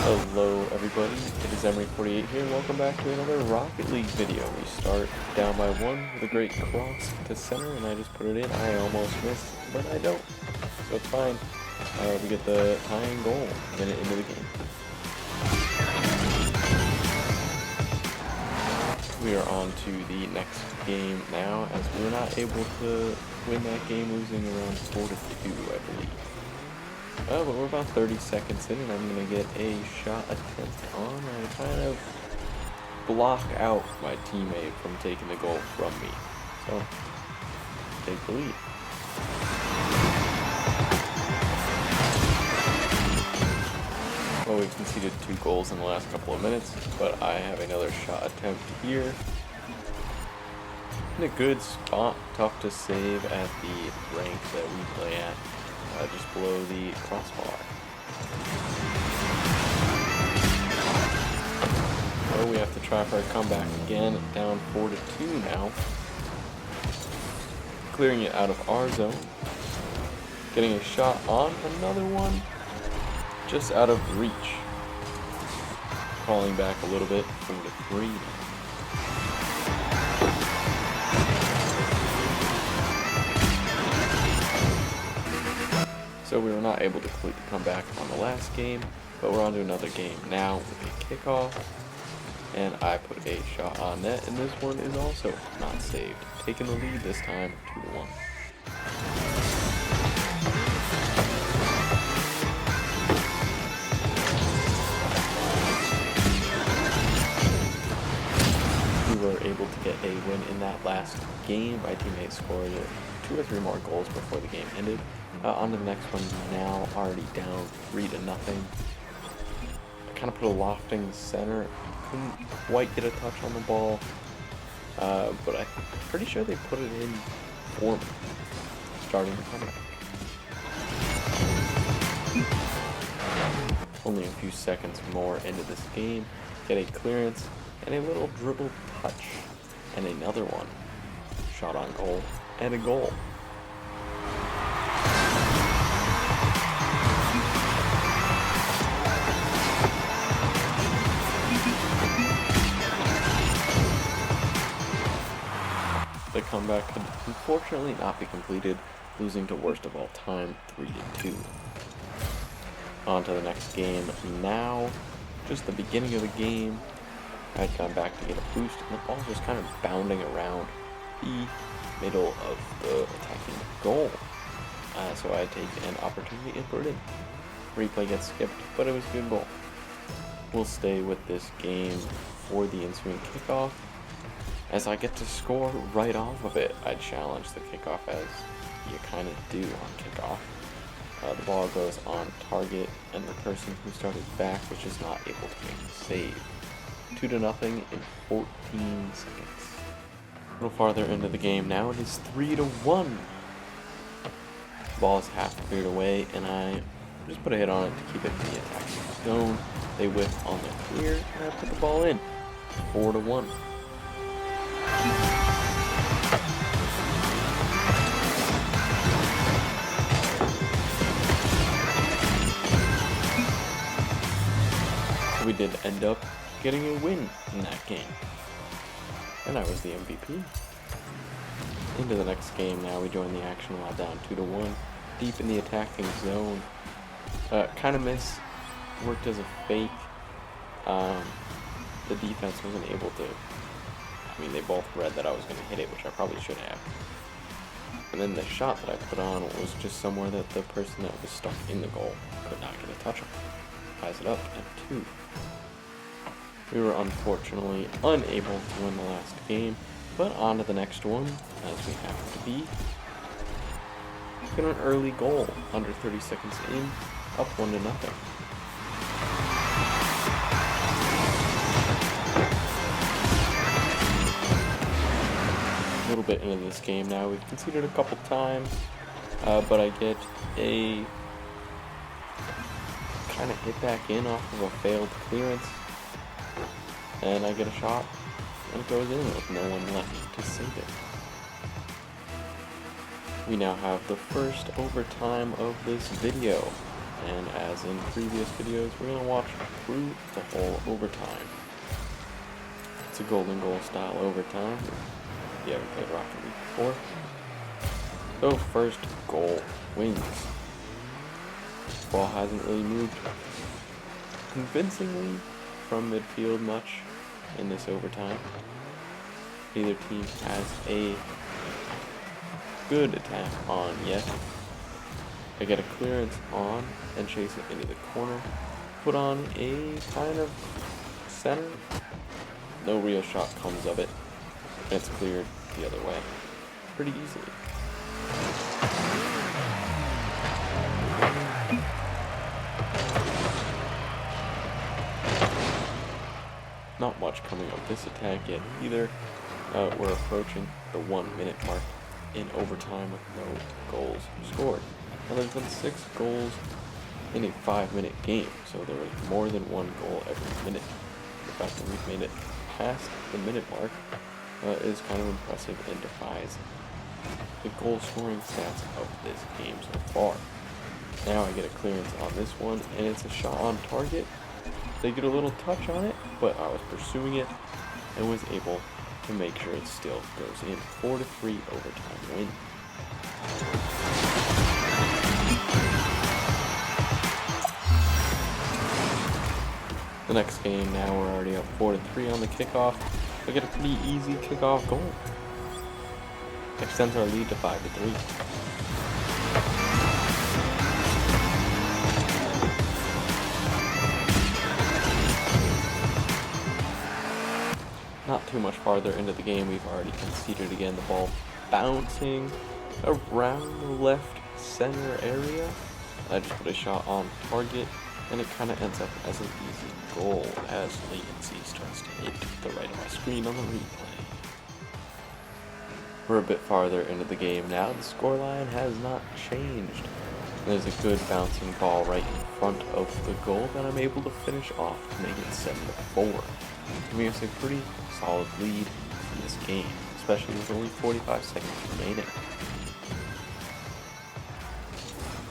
Hello everybody, it is Emery48 here and welcome back to another Rocket League video. We start down by one with a great cross to center and I just put it in. I almost missed, but I don't, so it's fine. We get the tying goal a minute into the game. We are on to the next game now, as we were not able to win that game, losing around 4-2, I believe. But we're about 30 seconds in, and I'm going to get a shot attempt on. I kind of block out my teammate from taking the goal from me. So, take the lead. Well, we've conceded 2 goals in the last couple of minutes, but I have another shot attempt here. In a good spot, tough to save at the rank that we play at. Just below the crossbar. So we have to try for a comeback again, down 4-2 now. Clearing it out of our zone. Getting a shot on another one, just out of reach. Crawling back a little bit, 4-3 now. So we were not able to complete the comeback on the last game, but we're on to another game now with a kickoff, and I put a shot on net, and this one is also not saved. Taking the lead this time, 2-1. We were able to get a win in that last game. My teammate scored 2 or 3 more goals before the game ended. On to the next one now, already down 3-0. I kind of put a lofting center, couldn't quite get a touch on the ball, but I'm pretty sure they put it in for me, starting the comeback. Only a few seconds more into this game, get a clearance and a little dribble touch, and another one. Shot on goal, and a goal. The comeback could unfortunately not be completed, losing to worst of all time, 3-2. On to the next game now. Just the beginning of the game. I'd gone back to get a boost, and the ball was kind of bounding around the middle of the attacking goal. So I take an opportunity and put it in. Replay gets skipped, but it was a good goal. We'll stay with this game for the ensuing kickoff. As I get to score right off of it, I challenge the kickoff, as you kind of do on kickoff. The ball goes on target, and the person who started back was just not able to make the save. 2-0 in 14 seconds. A little farther into the game now, it is 3-1. The ball is half cleared away, and I just put a hit on it to keep it in the attacking zone. They whiff on the clear, and I put the ball in. 4-1. We did end up getting a win in that game, and I was the MVP. Into the next game now, we join the action while down 2-1, deep in the attacking zone. Kind of miss, worked as a fake. The defense wasn't able to, they both read that I was going to hit it, which I probably should have. And then the shot that I put on was just somewhere that the person that was stuck in the goal could not get a touch on. Ties it up at 2. We were unfortunately unable to win the last game, but on to the next one, as we have to be. Get an early goal, under 30 seconds in, up 1-0. A little bit into this game now, we've conceded a couple times, but I get a kind of hit back in off of a failed clearance, and I get a shot, and it goes in with no one left to save it. We now have the first overtime of this video, and as in previous videos, we're going to watch through the whole overtime. It's a golden goal style overtime. If you haven't played Rocket League before. So first goal wins. Ball hasn't really moved convincingly from midfield much in this overtime. Neither team has a good attack on yet. I get a clearance on and chase it into the corner. Put on a kind of center. No real shot comes of it. And it's cleared the other way pretty easily. Not much coming of this attack yet either. We're approaching the 1 minute mark in overtime with no goals scored. Now there's been 6 goals in a 5-minute game, so there is more than 1 goal every minute. The fact that we've made it past the minute mark is kind of impressive and defies the goal scoring stats of this game so far. Now I get a clearance on this one, and it's a shot on target. They get a little touch on it, but I was pursuing it and was able to make sure it still goes in. 4-3 overtime win. The next game now, we're already up 4-3 on the kickoff. We get a pretty easy kickoff goal. Extends our lead to 5-3. Not too much farther into the game, we've already conceded again. The ball bouncing around the left center area. I just put a shot on target, and it kind of ends up as an easy goal as latency starts to hit the right of my screen on the replay. We're a bit farther into the game now. The scoreline has not changed. There's a good bouncing ball right in front of the goal that I'm able to finish off to make it 7-4. Giving us a pretty solid lead in this game, especially with only 45 seconds remaining.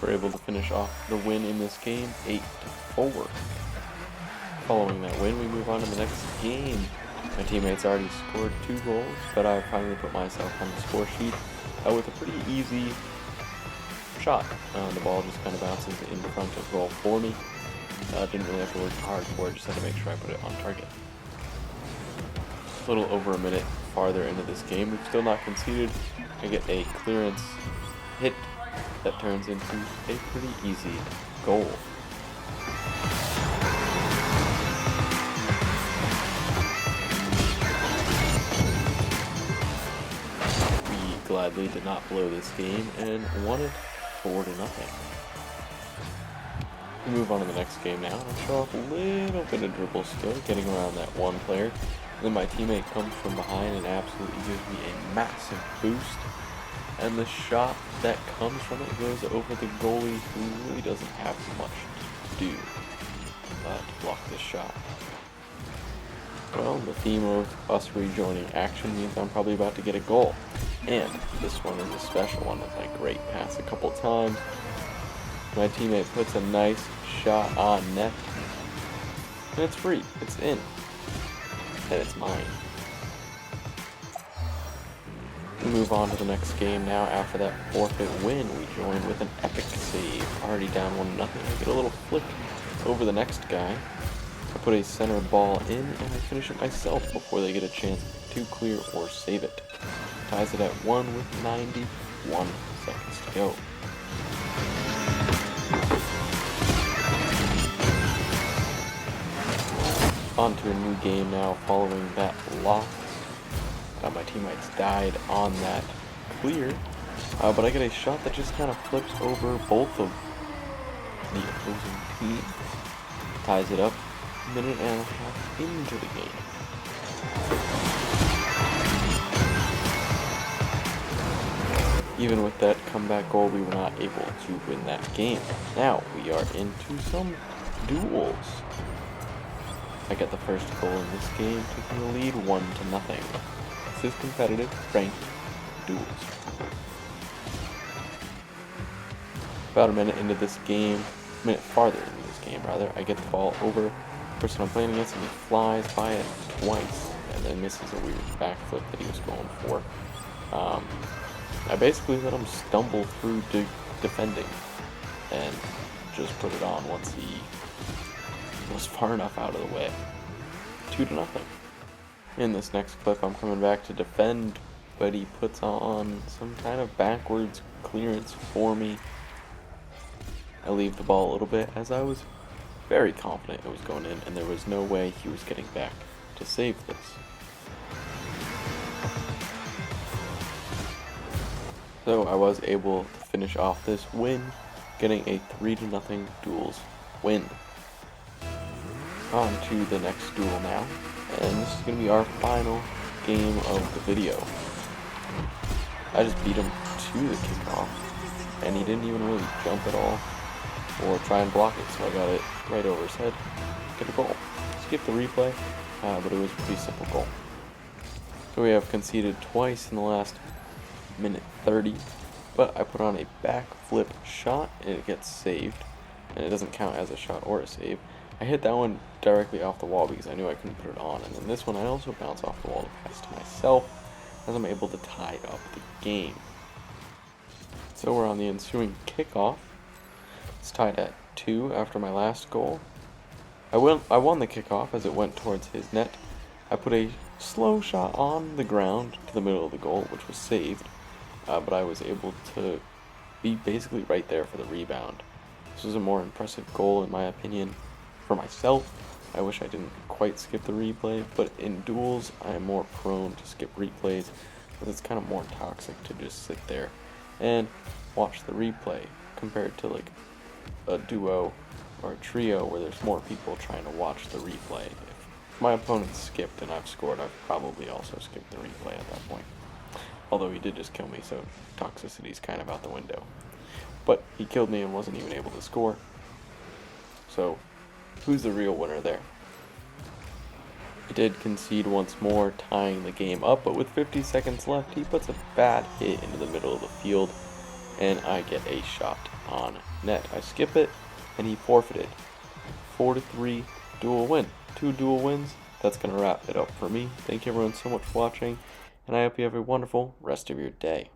We're able to finish off the win in this game 8-4. Following that win, we move on to the next game. My teammates already scored 2 goals, but I finally put myself on the score sheet with a pretty easy shot. The ball just kind of bounces in front of goal for me. Didn't really have to work hard for it, just had to make sure I put it on target. A little over a minute farther into this game, we've still not conceded. I get a clearance hit that turns into a pretty easy goal. We gladly did not blow this game and won it 4-0. We move on to the next game now, and I'll show off a little bit of dribble skill, getting around that one player. And then my teammate comes from behind and absolutely gives me a massive boost. And the shot that comes from it goes over the goalie, who really doesn't have much to do to block this shot. Well, the theme of us rejoining action means I'm probably about to get a goal. And this one is a special one with my great pass a couple times. My teammate puts a nice shot on net. And it's free. It's in. And it's mine. We move on to the next game now. After that forfeit win, we join with an epic save. Already down 1-0. I get a little flick over the next guy. I put a center ball in, and I finish it myself before they get a chance to clear or save it. Ties it at 1 with 91 seconds to go. On to a new game now following that loss. My teammates died on that clear, but I get a shot that just kind of flips over both of the opposing team. Ties it up a minute and a half into the game. Even with that comeback goal, we were not able to win that game. Now we are into some duels. I get the first goal in this game, taking the lead 1-0. This is competitive, ranked duels. About a minute into this game, minute farther in this game, rather. I get the ball over the person I'm playing against, and he flies by it twice, and then misses a weird backflip that he was going for. I basically let him stumble through defending, and just put it on once he was far enough out of the way. 2-0. In this next clip, I'm coming back to defend, but he puts on some kind of backwards clearance for me. I leave the ball a little bit, as I was very confident it was going in, and there was no way he was getting back to save this. So I was able to finish off this win, getting a 3-0 duels win. On to the next duel now, and this is going to be our final game of the video. I just beat him to the kickoff, and he didn't even really jump at all or try and block it, so I got it right over his head. Get a goal. Skip the replay, but it was a pretty simple goal. So we have conceded twice in the last minute 30, but I put on a backflip shot and it gets saved, and it doesn't count as a shot or a save. I hit that one directly off the wall because I knew I couldn't put it on, and then this one I also bounce off the wall to pass to myself, as I'm able to tie up the game. So we're on the ensuing kickoff. It's tied at 2 after my last goal. I won the kickoff as it went towards his net. I put a slow shot on the ground to the middle of the goal, which was saved, but I was able to be basically right there for the rebound. This was a more impressive goal in my opinion for myself. I wish I didn't quite skip the replay, but in duels I am more prone to skip replays because it's kind of more toxic to just sit there and watch the replay compared to like a duo or a trio where there's more people trying to watch the replay. If my opponent skipped and I've scored, I've probably also skipped the replay at that point. Although he did just kill me, so toxicity's kind of out the window. But he killed me and wasn't even able to score. So who's the real winner there? I did concede once more, tying the game up, but with 50 seconds left, he puts a bad hit into the middle of the field, and I get a shot on net. I skip it, and he forfeited. 4-3 duel win. 2 duel wins. That's going to wrap it up for me. Thank you everyone so much for watching, and I hope you have a wonderful rest of your day.